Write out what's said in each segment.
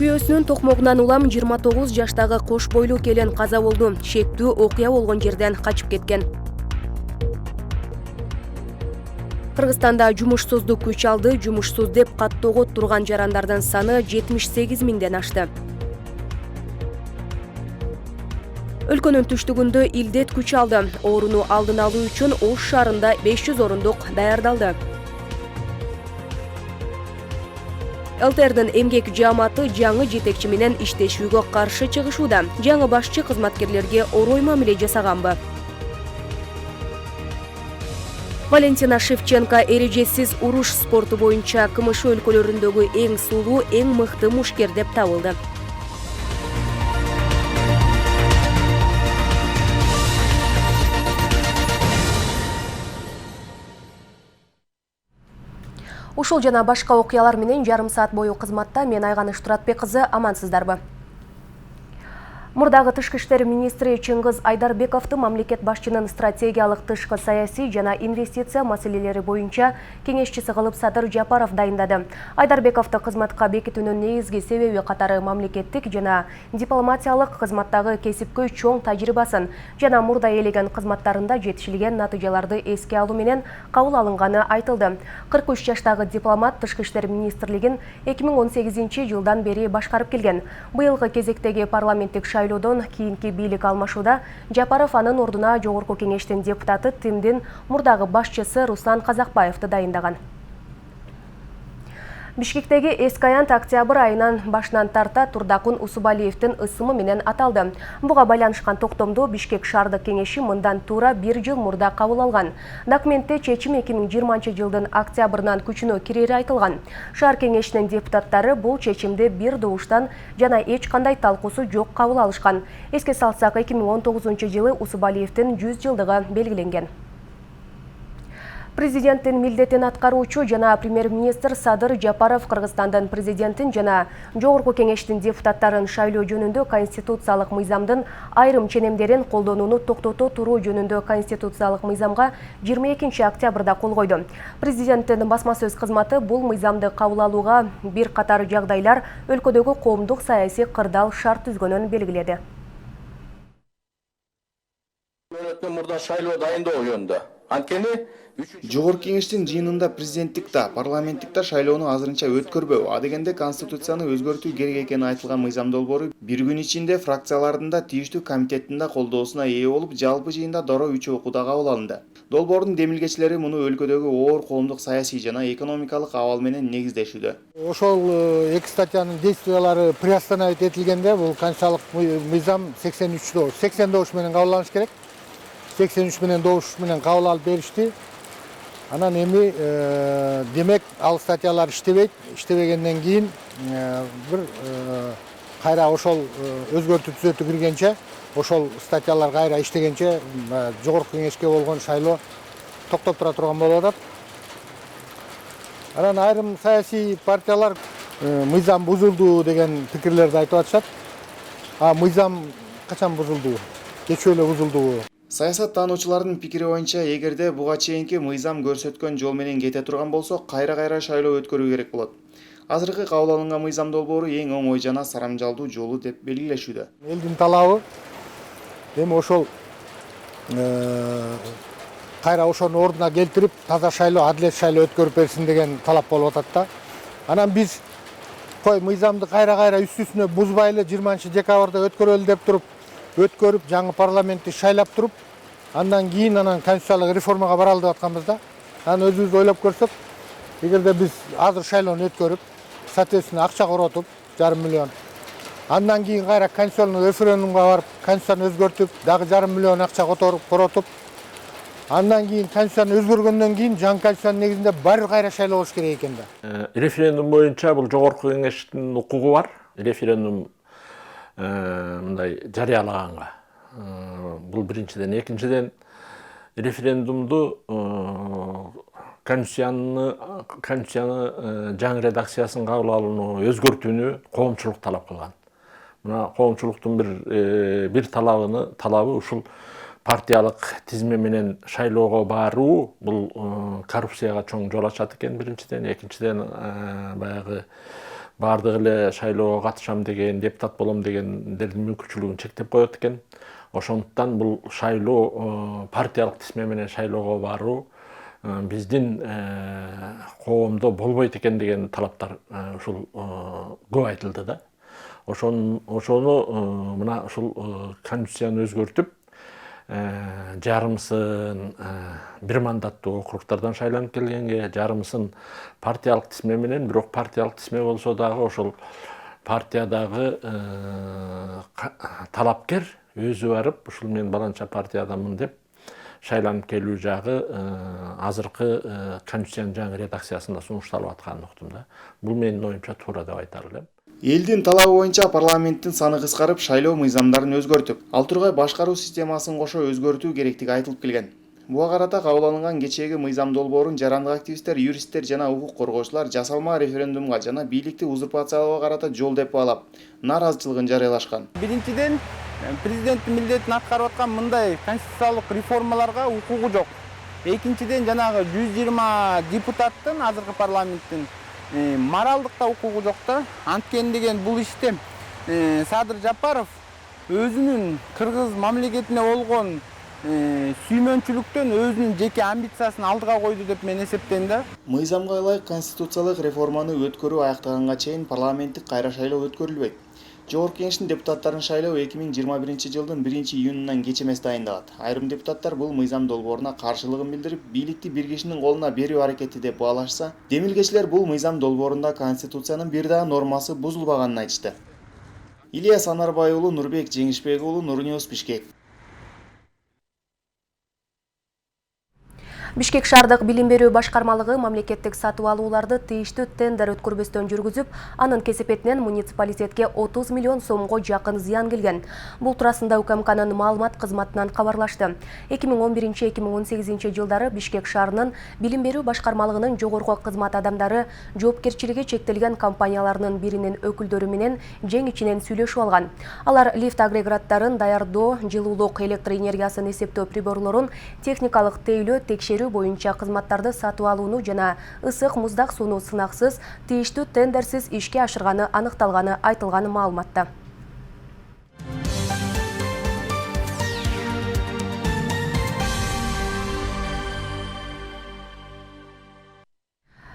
күйөөсүнүн токмогунан улам 29 жаштагы кош бойлуу келин каза болду. Шектүү окуя болгон жерден качып кеткен. Кыргызстанда жумушсуздук күч алды. Жумушсуз деп каттоого турган жарандардын саны 78 миңден ашты. Өлкөнүн түштүгүндө илдет күч алды. Ооруну алдын алуу үчүн Ош шаарында 500 орундук даярдалды. ЛТРдин эмгек жааматы жаңы жетекчи менен иштешүүгө каршы чыгышууда. Жаңы башчы кызматкерлерге орой мамиле жасаганбы? Валентина Шевченко эрежесиз уруш спорту боюнча КМШ өлкөлөрүндөгү эң сулуу, эң мыкты мушкер деп табылды. Ушул жана башка окуялар менен жарым саат бою кызматта мен Айганыш Туратбек кызы, амансыздарбы? Мурдагы тышкы иштер министри Чыңгыз Айдарбековду мамлекет башчынын стратегиялык тышкы саясий жана инвестиция маселелери боюнча кеңешчиси кылып Садыр Жапаров дайындады. Айдарбековду кызматка бекитүүнүн негизги себеби катары мамлекеттик жана дипломатиялык кызматтагы кесипкөй чоң тажрыйбасын жана мурда ээлеген кызматтарында жетишилген натыйжаларды эске алуу менен кабыл алынганы айтылды. 43 жаштагы дипломат тышкы иштер министрлигин 2018 жылдан бери башкарып келген. Быйылгы кезектеги парламенттик шайлоодон кийинки бийлик алмашууда Жапаров анын ордуна Жогорку кеңештин депутаты ТИМдин мурдагы башчысы Руслан Казакбаевди дайындаган. Бишкектеги эски аянт октябрь айынан башынан тарта Турдакун Усубалиевдин ысымы менен аталды. Буга байланышкан токтомду Бишкек шаардык кеңеши мындан туура 1 жыл мурда кабыл алган. Документте чечим 2020 жылдын октябрынан күчүнө кирери айтылган. Шаар кеңешинин депутаттары бул чечимди бир добуштан жана эч кандай талкуусу жок кабыл алышкан. Эске салсак, 2019 жылы Усубалиевдин 100 жылдыгы белгиленген. Президенттин милдетин аткаруучу жана премьер-министр Садыр Жапаров Кыргызстандын президентин жана Жогорку кеңештин депутаттарын шайлоо жөнүндө конституциялык мыйзамдын айрым ченемдерин колдонууну токтото туруу жөнүндө конституциялык мыйзамга 22 октябрда кол койду. Президенттин басма сөз кызматы бул мыйзамды кабыл алууга бир катар жагдайлар өлкөдөгү коомдук саясий кырдаал шарт түзгөнүн белгиледи. Мурда шайлоо дайындоо жөнүндө анткени Жогорку кеңештин жыйынында президенттик да, парламенттик да шайлоону азырынча өткөрбөө, адегенде конституцияны өзгөртүү керек экени айтылган мыйзам долбоору бир күн ичинде фракциялардын да тийиштүү комитеттин да колдоосуна ээ болуп, жалпы жыйында доро 3 окууда кабыл алынды. Долбоордун демилгечилери муну өлкөдөгү оор коомдук саясий жана экономикалык абал менен негиздешүүдө. Ошол эки статьянын действиялары приостановить этилгенде бул конституциялык мыйзам 80 добуш менен кабылданыш керек. 83 менен добуш менен кабыл алып беришти. Анан эми демек ал статьялар иштебейт. Иштебегенден кийин бир кайра ошол өзгөртүү түзөтүү киргенче, ошол статьялар кайра иштегенче Жогорку кеңешке болгон шайлоо токтоп тура турган болуп атат. Анан айрым саясий партиялар мыйзам бузулду деген пикирлерди айтып атышат. Мыйзам качан бузулду? Кечээ эле бузулду. Саясат таануучулардын пикири боюнча, эгерде буга чейинки мыйзам көрсөткөн жол менен кете турган болсо, кайра шайлоо өткөрүү керек болот. Азыркы кабыл алынган мыйзам долбоору эң оңой жана сарамжалдуу жолу деп белгилешүүдө. Элдин талабы эми ошол кайра ошону ордуна келтирип, таза шайлоо, адилет шайлоо өткөрүп берсин деген талап болуп атат да. Анан биз мыйзамды кайра үстүнө бузбайлы 20 декабрда өткөрөлү деп туруп, өткөрүп, жаңы парламентти шайлап туруп, андан кийин конституциялык реформага баралы деп атканбыз да. Анан өзүбүз ойлоп көрсөк, эгерде биз азыр шайлоону өткөрүп, соответственно акча коротуп, 1,5 миллион. Андан кийин кайра конституциялык референдумга барып, конституцияны өзгөртүп, дагы 1,5 миллион акча коротуп, андан кийин конституцияны өзгөргөндөн кийин жаңы конституциянын негизинде баары кайра шайлоо болуш керек экен да. Референдум боюнча бул Жогорку кеңештин укугу бар. Референдум мындай жарыялаганга. Бул биринчиден, экинчиден референдумду конституцияны жаңы редакциясын кабыл алууну өзгөртүүнү коомчулук талап кылган. Мына коомчулуктун бир талабы ушул партиялык тизме менен шайлоого баруу, бул коррупцияга чоң жол ачат экен биринчиден, экинчиден баягы бардыгы эле шайлоого катышам деген, депутат болом дегендердин мүмкүнчүлүгүн чектеп коет экен. Ошондуктан бул шайлоо партиялык тизме менен шайлоого баруу биздин коомдо болбойт экен деген талаптар ушул көп айтылды да. Ошону мына ушул конституцияны өзгөртүп, жарымысын бир мандаттуу округдардан шайланып келгенге, жарымысын партиялык тизме менен, бирок партиялык тизме болсо дагы ошол партиядагы талапкер өзү барып, ушул мен баланча партиядамын деп шайланып келүү жагы азыркы конституциянын жаңы редакциясында сунушталып атканын уктум да. Бул менин оюмча туура деп айтар элем. Элдин талабы боюнча парламенттин саны кыскарып, шайлоо мыйзамдарын өзгөртүп, ал тургай башкаруу системасын кошо өзгөртүү керектиги айтылып келген. Буга карата кабыл алынган кечээги мыйзам долбоорун жарандык активисттер, юристтер жана укук коргоочулар жасалма референдумга жана бийликти узурпациялоого карата жол деп баалап, нааразычылыгын жарыялашкан. Биринчиден, президенттин милдетин аткарып аткан мындай конституциялык реформаларга укугу жок. Экинчиден, жанагы 120 депутаттын азыркы парламенттин моралдык да укугу жок да. Анткени бул иште Садыр Жапаров өзүнүн кыргыз мамлекетине болгон сүймөнчүлүктөн өзүнүн жеке амбициясын алдыга койду деп мен эсептейм да. Мыйзамга ылайык конституциялык реформаны өткөрүү аяктаганга чейин парламенттик кайра шайлоо өткөрүлбөйт. Жогорку Кеңештин депутаттарын шайлоо 2021 жылдын 1-июнунан кеч эмес дайындалат. Айрым депутаттар бул мыйзам долбооруна каршылыгын билдирип, бийликти бир кишинин колуна берүү аракети деп баалашса, демилгечилер бул мыйзам долбоорунда конституциянын бир дагы нормасы бузулбаганын айтышты. Илья Санарбай уулу, Нурбек Жеңишбек уулу, Нурньюз, Бишкек. Бишкек шаардык билим берүү башкармалыгы мамлекеттик сатып алууларды тийиштүү тендер өткөрбөстөн жүргүзүп, анын кесепетинен муниципалитетке 30 миллион сомго жакын зыян келген. Бул туурасында УКМКнын маалымат кызматынан кабарлашты. 2011-2018 жылдары Бишкек шаарынын билим берүү башкармалыгынын жогорку кызмат адамдары жоопкерчилиги чектелген компанияларынын биринин өкүлдөрү менен жең ичинен сүйлөшүп алган. Алар лифт агрегаттарын даярдоо, жылуулук, электр энергиясын эсептөө приборлорун техникалык тейлөө, текшерүү боюнча кызматтарды сатып алууну жана ысык муздак сууну сынаксыз, тийиштүү тендерсиз ишке ашырганы аныкталганы айтылган маалыматта.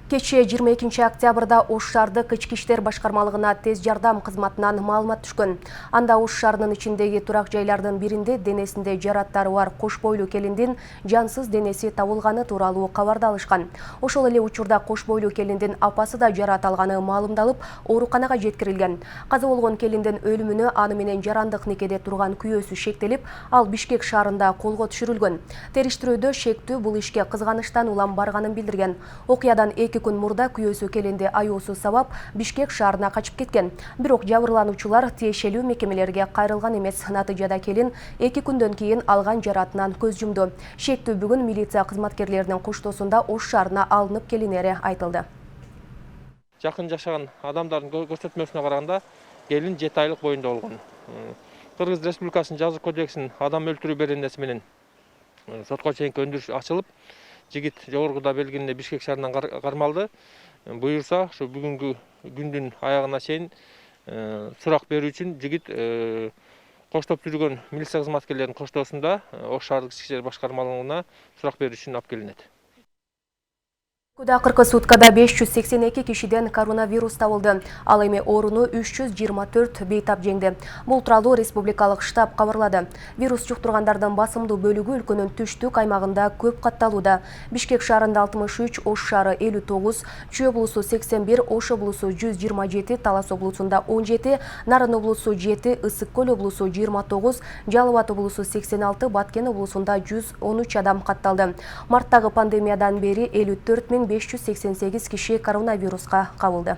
Кечээ 22 октябрда Ош шаардык ички иштер башкармалыгына тез жардам кызматынан маалымат түшкөн. Анда Ош шаарынын ичиндеги турак жайлардын биринде денесинде жараттары бар кош бойлуу келиндин жансыз денеси табылганы тууралуу кабарды алышкан. Ошол эле учурда кош бойлуу келиндин апасы да жарат алганы маалымдалып, ооруканага жеткирилген. Каза болгон келиндин өлүмүнө аны менен жарандык некеде турган күйөөсү шектелип, ал Бишкек шаарында колго түшүрүлгөн. Териштирүүдө шектүү бул ишке кызганыштан улам барганын билдирген. Окуядан 2 күн мурда күйөөсү келинди аюусу сабап Бишкек шаарына качып кеткен. Бирок жабырлануучулар тиешелүү мекемелерге кайрылган эмес. Натыйжада келин 2 күндөн кийин алган жаратынан көз жумду. Шектүү бүгүн милиция кызматкерлеринин коштоосунда Ош шаарына алынып келинери айтылды. Жакын жашаган адамдардын көрсөтмөсүнө караганда келин 7 айлык боюнда болгон. Кыргыз Республикасынын жаза кодексинин адам өлтүрүү беренеси менен сотко чейинки өндүрүш ачылып, жигит жогоркуда белгилене Бишкек шаарынан кармалды. Буюрса, ошо бүгүнкү күндүн аягына чейин сурак берүү үчүн жигит коштоп жүргөн милиция кызматкерлеринин коштоосунда Ош шаардык ички иштер башкармалыгына сурак берүү үчүн алып келинет. Акыркы суткада 582 кишиден коронавирус табылды. Ал эми ооруну 324 бейтап жеңди. Бул тууралуу республикалык штаб кабарлады. Вирус жуктургандардын басымдуу бөлүгү өлкөнүн түштүк аймагында көп катталууда. Бишкек шаарында 63, Ош шаары 59, Чүй облусу 81, Ош облусу 127, Талас облусунда 17, Нарын облусу 7, Ысык көл облусу 29, Жалал Абад облусу 86, Баткен облусунда 113 адам катталды. Марттагы пандемиядан бери 54.588 киши коронавируска кабылды.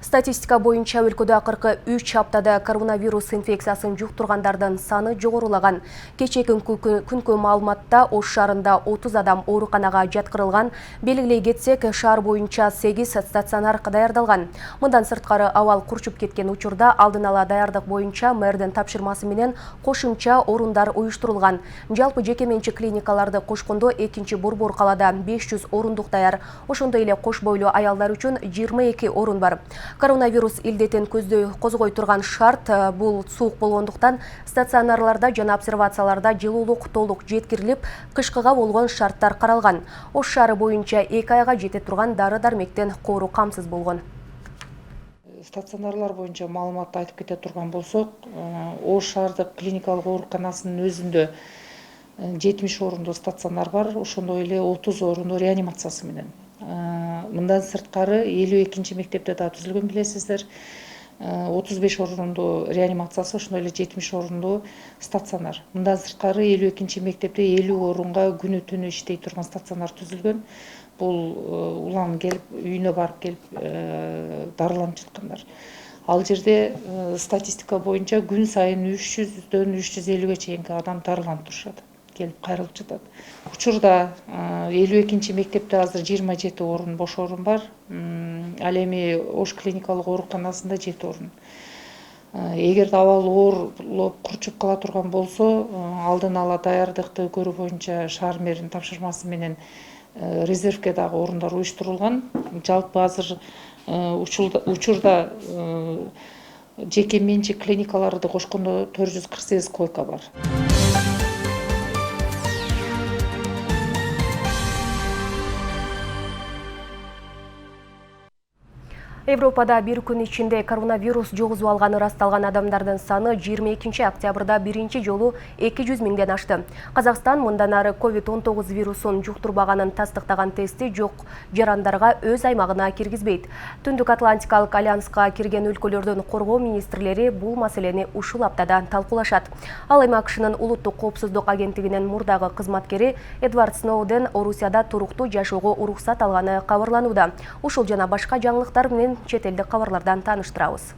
Статистика боюнча өлкөдө акыркы 3 аптада коронавирус инфекциясын жуктургандардын саны жогорулаған. Кечеки күнкү маалыматта Ош шаарында 30 адам ооруканага жаткырылган. Белгилей кетсек, шаар боюнча 8 стационар даярдалган. Мындан сырткары абал курчуп кеткен учурда алдын ала даярдык боюнча мэрдин тапшырмасы менен кошумча орундар уюштурулган. Жалпы жеке менчик клиникаларды кошкондо экинчи борбор калада 500 орундук даяр. Ошондой эле кош бойлуу аялдар үчүн 22 орун бар. Коронавирус илдетин көздөй козгой турган шарт бул суук болгондуктан стационарларда жана обсервацияларда жылуулук толук жеткирилип, кышкыга болгон шарттар каралган. Ош шаары боюнча 2 айга жете турган дары-дармектен коору камсыз болгон. Стационарлар боюнча маалыматты айтып кете турган болсок, Ош шаардык клиникалык ооруканасынын өзүндө 70 орундуу стационар бар, ошондой эле 30 орундуу реанимациясы менен. Мындан сырткары 52-нчи мектепте да түзүлгөн билесиздер. 35 орундуу реанимациясы, ошондой эле 70 орундуу стационар. Мындан сырткары 52-нчи мектепте 50 орунга күнү түнү иштей турган стационар түзүлгөн. Бул улам келип үйүнө барып келип дарыланып жаткандар. Ал жерде статистика боюнча күн сайын 300дөн 350ге чейинки адам дарыланып турушат, келип кайрылып жатат. Учурда 52-нчи мектепте азыр 27 орун бош орун бар. Ал эми Ош клиникалык ооруканасында 7 орун. Эгерде абал оорлоп курчуп кала турган болсо, алдын ала даярдыкты көрүү боюнча шаар мэринин тапшырмасы менен резервке дагы орундар уюштурулган. Жалпы азыр учурда жеке менчик клиникаларды кошкондо 448 койка бар. Европада бир күн ичинде коронавирус жогузуп алганы расталган адамдардын саны 22 октябрда биринчи жолу 200 миңден ашты. Казакстан мындан ары COVID-19 вирусун жуктурбаганын тастыктаган тести жок жарандарга өз аймагына киргизбейт. Түндүк Атлантикалык альянска кирген өлкөлөрдүн коргоо министрлери бул маселени ушул аптада талкуулашат. Ал эми АКШнын улуттук коопсуздук агенттигинин мурдагы кызматкери Эдвард Сноуден Орусияда туруктуу жашоого уруксат алганы кабарланууда. Ушул жана башка жаңылыктар менен чет элдик кабарлардан тааныштырабыз.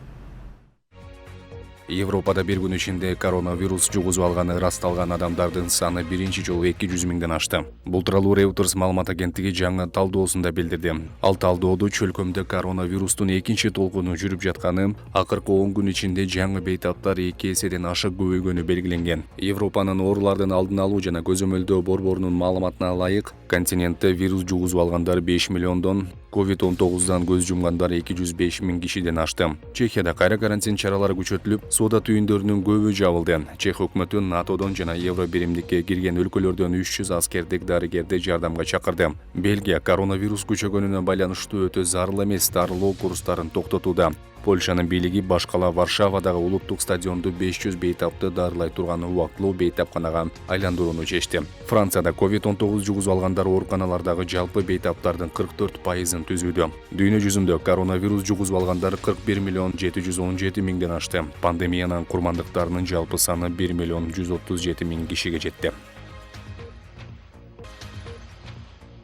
Европада бир күн ичинде коронавирус жугузуп алганы расталган адамдардын саны биринчи жолу 200 миңден ашты. Бул тууралуу Reuters маалымат агенттиги жаңы талдоосунда билдирди. Ал талдоодо чөлкөмдө коронавирустун экинчи толкуну жүрүп жатканы, акыркы 10 күн ичинде жаңы бейтаптар 2 эседен ашык көбөйгөнү белгиленген. Европанын оорулардын алдын алуу жана көзөмөлдөө борборунун маалыматына ылайык, континентте вирус жугузуп алгандар 5 миллиондон, COVID-19-дан көз жумгандар 205 миң кишиден ашты. Чехияда кайра карантин чаралары күчөтүлүп, соода түйүндөрүнүн көбү жабылды. Чех өкмөтү НАТОдон жана Евро биримдикке кирген өлкөлөрдөн 300 аскердик дарыгерди жардамга чакырды. Бельгия коронавирус күчөгөнүнө байланыштуу өтө зарыл эмес дарылоо курстарын токтотууда. Польшанын бийлиги башкала Варшавадагы улуттук стадионду 500 бейтапты дарылай турган убактылуу бейтапканага айландырууну чечти. Францияда COVID-19 жугузуп алгандар ооруканалардагы жалпы бейтаптардын 44%-ын түзүүдө. Дүйнө жүзүндө коронавирус жугузуп алгандар 41 миллион 717 миңден ашты. Пандемиянын курмандыктарынын жалпы саны 1 миллион 137 миң кишиге жетти.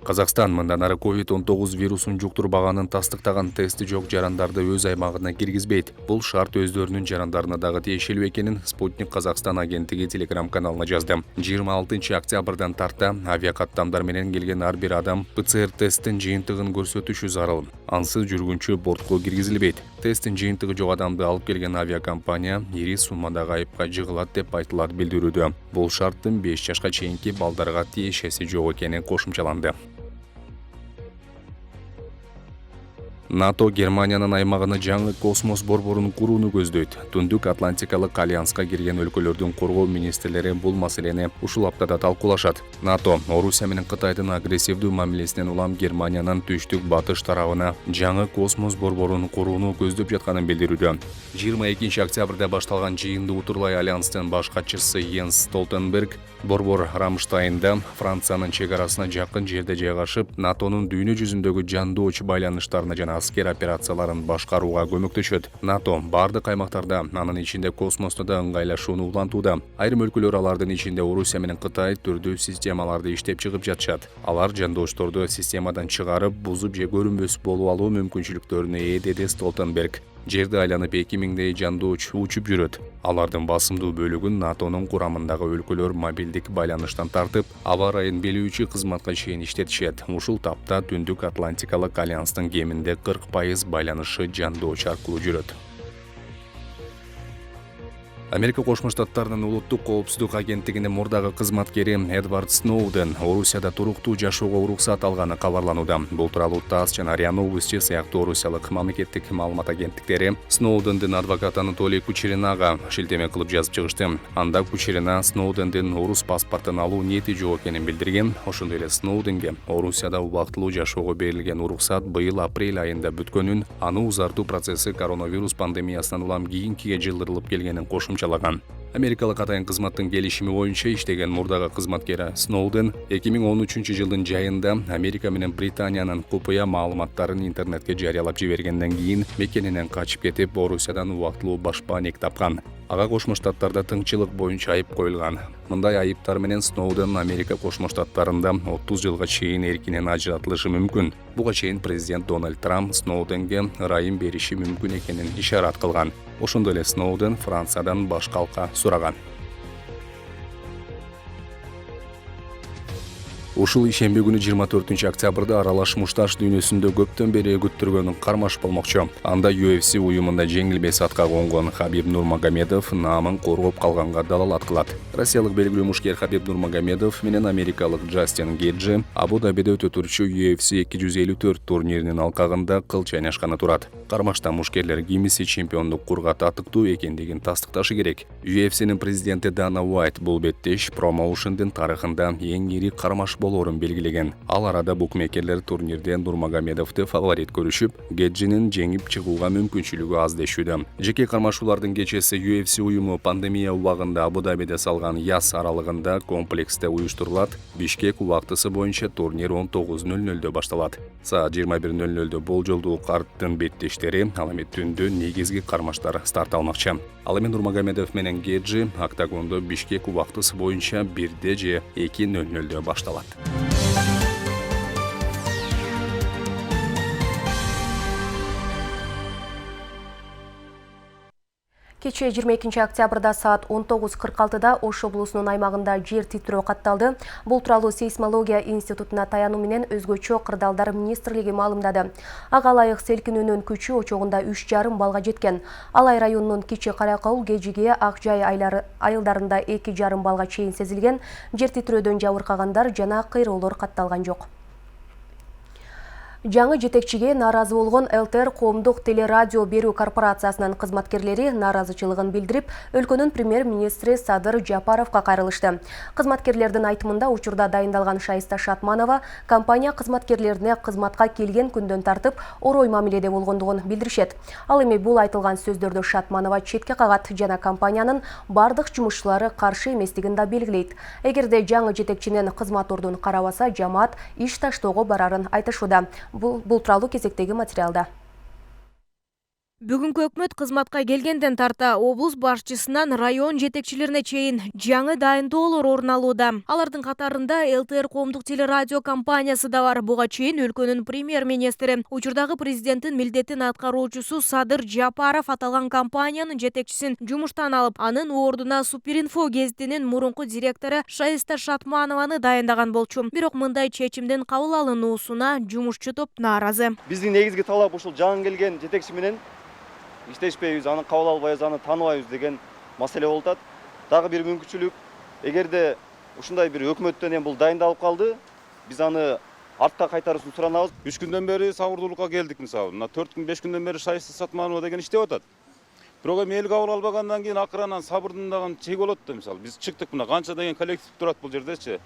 Казакстан мындан ары COVID-19 вирусун жуктурбаганын тастыктаган тести жок жарандарды өз аймагына киргизбейт. Бул шарт өздөрүнүн жарандарына дагы тиешелүү экенин Спутник Казакстан агенттиги Telegram каналына жазды. 26 октябрдан тарта авиакаттамдар менен келген ар бир адам ПЦР тесттин жыйынтыгын көрсөтүшү зарыл. Ансыз жүргүнчү бортко киргизилбейт. Тесттин жыйынтыгы жок адамды алып келген авиакомпания ири суммадагы айыпка жыгылат деп айтылат билдирүүдө. Бул шарттын 5 жашка чейинки балдарга тиешеси жок экени кошумчаланды. НАТО Германиянын аймагына жаңы космос борборун курууну көздөйт. Түндүк Атлантикалык альянска кирген өлкөлөрдүн коргоо министрлери бул маселени ушул аптада талкуулашат. НАТО Орусия менен Кытайдын агрессивдүү мамилесинен улам Германиянын түштүк батыш тарабына жаңы космос борборун курууну көздөп жатканын билдирүүдө. 22 октябрда башталган жыйынды утурлай альянстын баш катчысы Йенс Столтенберг борбор Рамштайнда Франциянын чек арасына жакын жерде жайгашып, НАТОнун дүйнө жүзүндөгү жандоочу байланыштарына жана аскер операцияларын башкарууга көмөктөшөт. НАТО бардык аймактарда, анын ичинде космосто да ыңгайлашууну улантууда. Айрым өлкөлөр, алардын ичинде Орусия менен Кытай түрдүү системаларды иштеп чыгып жатышат. Алар жандошторду системадан чыгарып, бузуп же көрүнбөс болуп алуу мүмкүнчүлүктөрүнө ээ, деди Столтенберг. Жерди айланып 2000 жандооч учуп жүрөт. Алардын басымдуу бөлүгүн НАТОнун курамындагы өлкөлөр мобилдик байланыштан тартып, аба ырайын белүүчү кызматка чейин иштетишет. Ушул тапта Түндүк Атлантикалык альянстын кеминде 40% байланышы жандооч аркылуу жүрөт. Америка Кошмо Штаттарынын улуттук коопсуздук агенттигинин мурдагы кызматкери Эдвард Сноуден Орусияда туруктуу жашоого уруксат алганы кабарланууда. Бул тууралуу ТАСС жана РИА Новости сыяктуу орусиялык мамлекеттик маалымат агенттиктери Сноудендин адвокаты Анатолий Кучеринага шилтеме кылып жазып чыгышты. Анда Кучерина Сноудендин орус паспортун алуу ниети жок экенин билдирген. Ошондой эле Сноуденге Орусияда убактылуу жашоого берилген уруксат быйыл апрель айында бүткөнүн, аны узартуу процесси коронавирус пандемиясынан улам кийинкиге жылдырылып келгенин кошумчалаган. Америкалык атайын кызматтын келишими боюнча иштеген мурдагы кызматкери Сноуден 2013 жылдын жайында Америка менен Британиянын купуя маалыматтарын интернетке жарыялап жибергенден кийин мекенинен качып кетип, Орусиядан убактылуу башпаанек тапкан. Ага Кошмо Штаттарда тыңчылык боюнча айып коюлган. Мындай айыптар менен Сноуден Америка Кошмо Штаттарында 30 жылга чейин эркинен ажыратылышы мүмкүн. Буга чейин президент Дональд Трамп Сноуденге ырайым бериши мүмкүн экенин ишарат кылган. Ошондой эле Сноуден Франциядан баш калка сураган. Ушул ишемби күнү 24 октябрда аралаш мушташ дүйнөсүндө көптөн бери күттүргөнүн кармаш болмокчу. Анда UFC уюмунда жеңилбес атка конгон Хабиб Нурмагомедов наамын коргоп калганга далалат кылат. Россиялык белгилүү мушкер Хабиб Нурмагомедов менен америкалык Джастин Гейджи Абу-Дабиде өтө турчу UFC 254 турниринин алкагында кыл чайнашканы турат. Кармашта мушкерлер кимиси чемпиондук курга татыктуу экендигин тастыкташы керек. UFC'нин президенти Дана Уайт бул беттеш промоушендин тарыхында эң ири кармаш болорун белгилеген. Ал арада букмекерлер турнирде Нурмагомедовду фаворит көрүшүп, Геджинин жеңип чыгууга мүмкүнчүлүгү аз дешүүдө. Жеке кармашуулардын кечеси UFC уюму пандемия убагында Абу-Дабиде салган яз аралыгында комплексте уюштурулат. Бишкек убактысы боюнча турнир 19:00 башталат. Саат 21:00 болжолдуу карттын беттештери, ал эми түндө негизги кармаштар старт алмакчы. Ал эми Нурмагомедов менен Геджи октагондо Бишкек убактысы боюнча 1 же 2:00 башталат. Кече 22 октябрда саат 19:46-да Ош облусунун аймагында жер титирөө катталды. Бул тууралуу сейсмология институтуна таянуу менен өзгөчө кырдаалдар министрлиги маалымдады. Ага ылайык селкинүүнүн күчү очогунда 3,5 балга жеткен. Алай районунун Кичи Каракол, Кежиге, Ак Жай айылдарында 2,5 балга чейин сезилген. Жер титирөөдөн жабыркагандар жана кыйроолор катталган жок. Жаңы жетекчиге нааразы болгон ЛТР коомдук телерадио берүү корпорациясынын кызматкерлери нааразычылыгын билдирип, өлкөнүн премьер-министри Садыр Жапаровго кайрылышты. Кызматкерлердин айтымында учурда дайындалган Шайыста Шатманова компания кызматкерлерине кызматка келген күндөн тартып орой мамиледе болгондугун билдиришет. Ал эми бул айтылган сөздөрдү Шатманова четке кагат жана компаниянын бардык жумушчулары каршы эместигин да белгилейт. Эгерде жаңы жетекчинин кызмат ордун карабаса, жамаат иш таштоого барарын айтышууда. Бул тууралуу кезектеги материалда. Бүгүнкү өкмөт кызматка келгенден тарта облус башчысынан район жетекчилерине чейин жаңы дайындоолор орун алууда. Алардын катарында ЛТР коомдук телерадио компаниясы да бар. Буга чейин өлкөнүн премьер-министри, учурдагы президенттин милдетин аткаруучусу Садыр Жапаров аталган компаниянын жетекчисин жумуштан алып, анын ордуна Суперинфо гезитинин мурунку директору Шайыста Шатманованы дайындаган болчу. Бирок мындай чечимдин кабыл алынуусуна жумушчу топ нааразы. Биздин негизги талап ушул жаңы келген жетекчи менен иштешпейбиз, аны кабыл албайбыз, аны тааныбайбыз деген маселе болуп атат. Дагы бир мүмкүнчүлүк, эгерде ушундай бир өкмөттөн эми бул дайындалып калды, биз аны артка кайтаруусын суранабыз. 3 күндөн бери сабырдуулукка келдик мисалы. Мына 4 күн 5 күндөн бери Шайыста Сатманова деген иштеп атат. Бирок эми эл кабыл албагандан кийин акырынан сабырдын дагы чеги болот да мисалы. Биз чыктык, мына канча деген коллектив турат бул жердечи.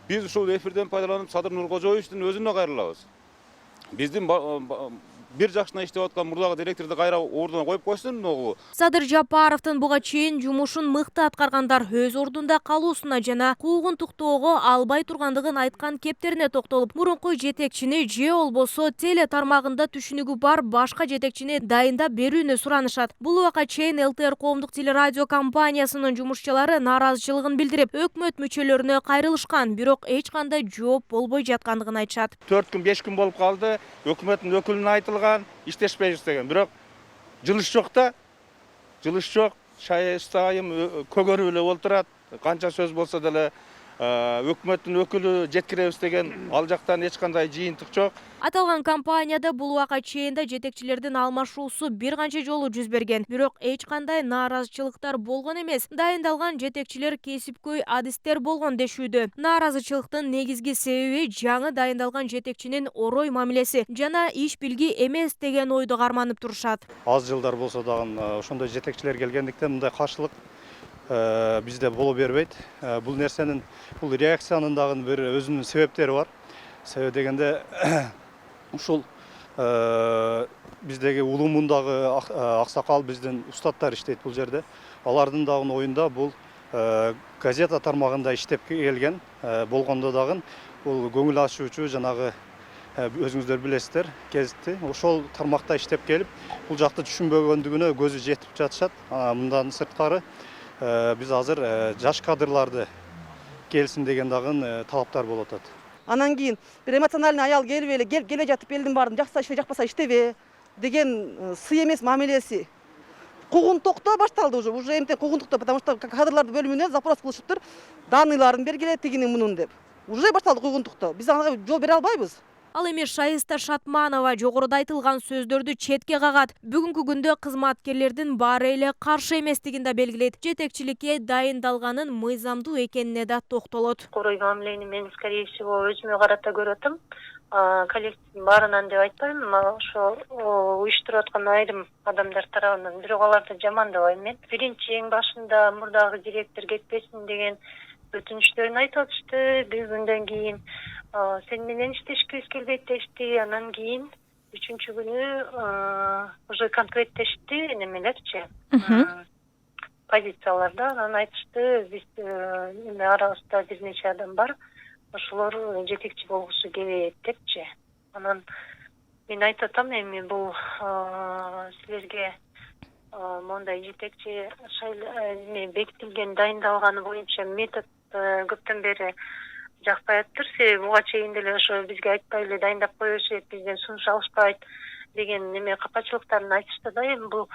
Биз ушул эфирден пайдаланып Садыр Нуркожоевичтин өзүнө кайрылабыз. Биздин 1 жашына иштеп аткан мурдагы директорду кайра ордуна коюп койсун могу. Садыр Жапаровдун буга чейин жумушун мыкты аткаргандар өз ордунда калуусуна жана куугун туктоого албай тургандыгын айткан кептерине токтолуп, мурунку жетекчини же болбосо теле тармагында түшүнүгү бар башка жетекчини дайындап берүүнү суранышат. Бул убакка чейин ЛТР коомдук телерадио компаниясынын жумушчулары нааразычылыгын билдирип, өкмөт мүчөлөрүнө кайрылышкан, бирок эч кандай жооп болбой жаткандыгын айтышат. 4 күн 5 күн болуп калды. Өкмөттүн өкүлүнө айтылган, иштешпей жүрсөгөн. Бирок жылыш жок да. Жылыш жок. Сайым көгөрүп эле олтурат. Канча сөз болсо деле өкмөттүн өкүлү жеткиребиз деген ал жактан эч кандай жыйынтык жок. Аталган компанияда бул убакка чейин жетекчилердин алмашуусу бир канча жолу жүз берген, бирок эч кандай нааразычылыктар болгон эмес. Дайындалган жетекчилер кесипкөй адистер болгон дешүүдө. Нааразычылыктын негизги себеби жаңы дайындалган жетекчинин орой мамилеси жана иш билги эмес деген ойду карманып турушат. Аз жылдар болсо дагы ошондой жетекчилер келгендиктен мындай каршылык бизде боло бербейт. Бул нерсенин, бул реакциянын дагы бир өзүнүн себептери бар. Себеби дегенде ушул биздеги улумундагы аксакал биздин устаттар иштейт бул жерде. Алардын дагы оюнда бул газета тармагында иштеп келген болгондо дагы бул көңүл ачуучу жанагы өзүңүздөр билесиздер, кезитти. Ошол тармакта иштеп келип, бул жакты түшүнбөгөндүгүнө көзү жетип жатышат. Мындан сырткары биз азыр жаш кадрларды келсин деген дагы талаптар болуп атат. Анан кийин бир эмоциональный аял келе жатып элдин баарын жакса иштебе, жакпаса иштебе деген сый эмес мамилеси. Куугунтуктоо башталды уже эмте куугунтуктоо, потому что кадрларды бөлүмүнө запрос кылышыптыр. Даныйларын бергиле тигини мунун деп. Уже башталды куугунтуктоо. Биз ага жол бере албайбыз. Ал эми Шайыста Шатманова жогоруда айтылган сөздөрдү четке кагат. Бүгүнкү күндө кызматкерлердин баары эле каршы эместигин да белгилейт. Жетекчиликке дайындалганын мыйзамдуу экенине да токтолот. Орой мамилени мен скорее всего өзүмө карата көрүп атам. Коллективдин баарынан деп айтпайм, ошо уюштуруп аткан айрым адамдар тарабынан, бирок аларды жамандабайм мен. Биринчи эң башында мурдагы директор кетпесин деген өтүнүчтөрүн айтып атышты. Бир күндөн кийин сен менен иштешкибиз келбейт дешти. Анан кийин 3-чү күнү уже конкреттешти немелерчи. Позицияларда анан айтышты, биз арабызда бир нече адам бар. Ошолор жетекчи болгусу келет депчи. Анан мен айтып атам, эми бул силерге мондай жетекчи бекитилген, дайындалганы боюнча метод көптөн бери жакпай атыптыр. Себеби буга чейин деле ошо бизге айтпай эле дайындап кое беришет, бизден сунуш алышпайт деген неме капачылыктарын айтышты да. Эми бул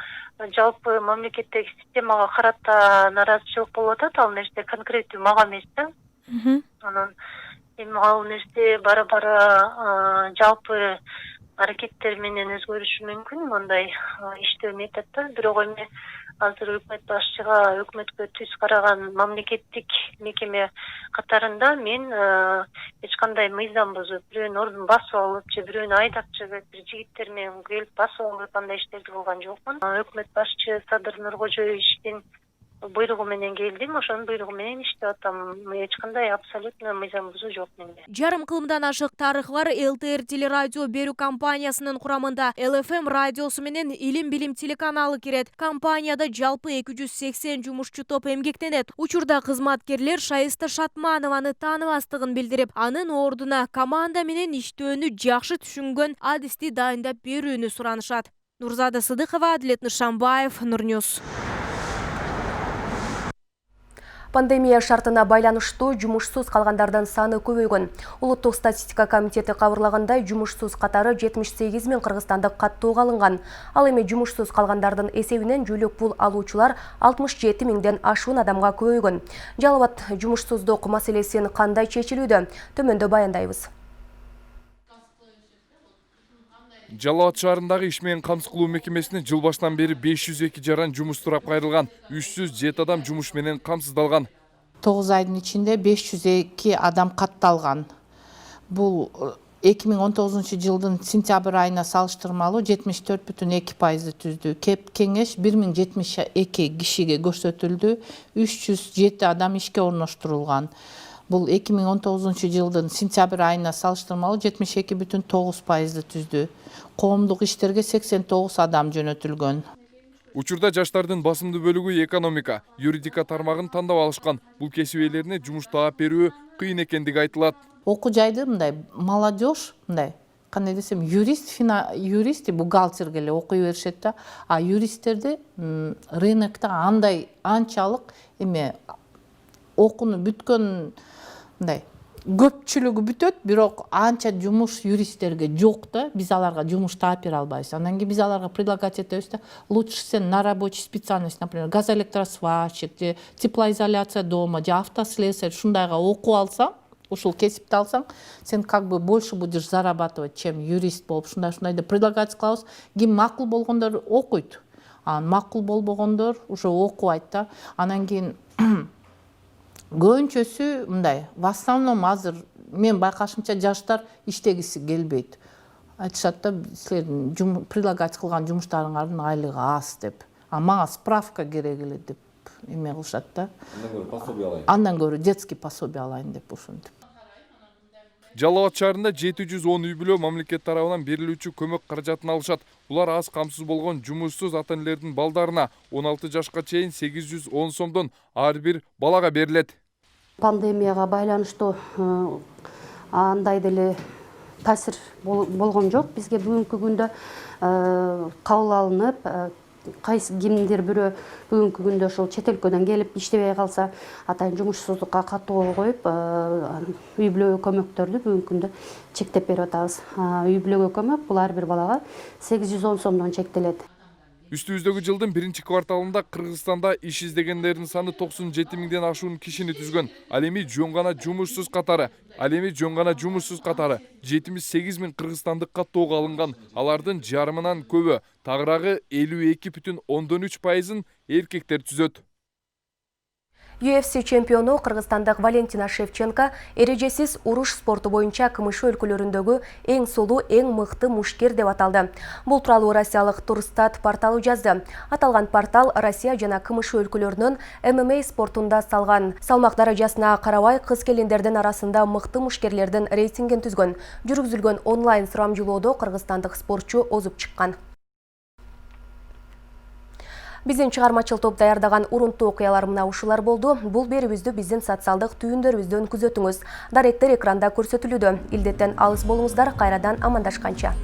жалпы мамлекеттеги системага карата нааразычылык болуп атат. Ал нерсе конкреттүү мага эмес да. Анан эми ал нерсе бара жалпы аракеттер менен өзгөрүшү мүмкүн мондай иштөө методдор. Бирок эми азыр өкмөт башчыга, өкмөткө түз караган мамлекеттик мекеме катарында мен эч кандай мыйзам бузуп, бирөөнүн ордун басып алып же бирөөнү айдап чыгып, бир жигиттер менен келип басып алып андай иштерди кылган жокмун. Өкмөт башчы Садыр Нуркожоевичтин буйругу менен келдим, ошонун буйругу менен иштеп атам. Эч кандай абсолютно мыйзам бузуу жок менде. Жарым кылымдан ашык тарыхы бар ЛТР телерадио берүү компаниясынын курамында ЛФМ радиосу менен Илим Билим телеканалы кирет. Компанияда жалпы 280 жумушчу топ эмгектенет. Учурда кызматкерлер Шайыста Шатманованы тааныбастыгын билдирип, анын ордуна команда менен иштөөнү жакшы түшүнгөн адисти дайындап берүүнү суранышат. Нурзада Сыдыкова, Адилет Нышанбаев, Нурньюс. Пандемия шартына байланыштуу жумушсуз калгандардын саны көбөйгөн. Улуттук статистика комитети кабарлагандай, жумушсуз катары 78 000 кыргызстандык каттуу калынган. Ал эми жумушсуз калгандардын эсебинен жүүлүк пул алуучулар 67 000ден ашуун адамга көбөйгөн. Жалал Абад жумушсуздук маселесин кандай чечилүүдө? Төмөндө баяндайбыз. Жалал Абад шаарындагы иш менен камсыз кылуу мекемесине жыл башынан бери 502 жаран жумуш сурап кайрылган, 307 адам жумуш менен камсыздалган. 9 айдын ичинде 502 адам катталган. Бул 2019 жылдын сентябрь айына салыштырмалуу 74,2% түздү. Кеңеш 1072 кишиге көрсөтүлдү, 307 адам ишке орноштурулган. Бул 2019 жылдын сентябрь айына салыштырмалуу 72,9% түздү. Коомдук иштерге 89 адам жөнөтүлгөн. Учурда жаштардын басымдуу бөлүгү экономика, юридика тармагын тандап алышкан. Бул кесип ээлерине жумуш таап берүү кыйын экендиги айтылат. Окуу жайды мындай молодежь, мындай кандай десем, юрист, бухгалтерге эле окуй беришет да. А юристтерди рынокто анчалык окууну бүткөн мындай көпчүлүгү бүтөт, бирок анча жумуш юристтерге жок да, биз аларга жумуш таап бере албайбыз. Андан кийин биз аларга предлагать этебиз да, лучше сен на рабочий специальность, например, газоэлектросварщик, теплоизоляция дома, же автослесарь ушундайга окуп алсаң, ушул кесипти алсаң, сен как бы больше будешь зарабатывать, чем юрист болуп, ушундай деп предлагать кылабыз. Ким макул болгондор окуйт. Макул болбогондор уже окубайт да. Анан кийин көбүнчөсү мындай, в основном азыр мен байкашымча жаштар иштегиси келбейт. Айтышат да, силердин предлагать кылган жумуштарыңардын айлыгы аз деп. Мага справка керек эле деп эме кылышат да. Андан көрө детский пособие алайын деп ушинтип. Жалал Абад шаарында 710 үй-бүлө мамлекет тарабынан берилүүчү көмөк каражатын алышат. Булар аз камсыз болгон жумушсуз ата-энелердин балдарына 16 жашка чейин 810 сомдон ар бир балага берилет. Пандемияга байланыштуу андай деле таасир болгон жок. Бизге бүгүнкү күндө кабыл алынып, кимдир бирөө бүгүнкү күндө ошол чет өлкөдөн келип иштебей калса, атайын жумушсуздукка каттоого коюп, үй бүлөгө көмөктөрдү бүгүнкү күндө чектеп берип атабыз. Үй бүлөгө көмөк бул ар бир балага 810 сомдон чектелет. Үстүбүздөгү жылдын биринчи кварталында Кыргызстанда иш издегендердин саны 97 миңден ашуун кишини түзгөн. Ал эми жөн гана жумушсуз катары 78 миң кыргызстандык каттоого алынган. Алардын жарымынан көбү, тагыраагы 52,3%-ын эркектер түзөт. UFC чемпиону кыргызстандык Валентина Шевченко эрежесиз уруш спорту боюнча КМШ өлкөлөрүндөгү эң сулуу, эң мыкты мушкер деп аталды. Бул тууралуу россиялык Турстат порталы жазды. Аталган портал Россия жана КМШ өлкөлөрүнүн ММА спортунда салмак даражасына карабай кыз-келиндердин арасында мыкты мушкерлердин рейтингин түзгөн. Жүргүзүлгөн онлайн сурамжылоодо кыргызстандык спортчу озуп чыккан. Биздин чыгармачыл топ даярдаган урунтуу окуялар мына ушулар болду. Бул берүүбүздү биздин социалдык түйүндөрүбүздөн күзөтүңүз. Даректер экранда көрсөтүлүүдө. Илдеттен алыс болуңуздар, кайрадан амандашканча.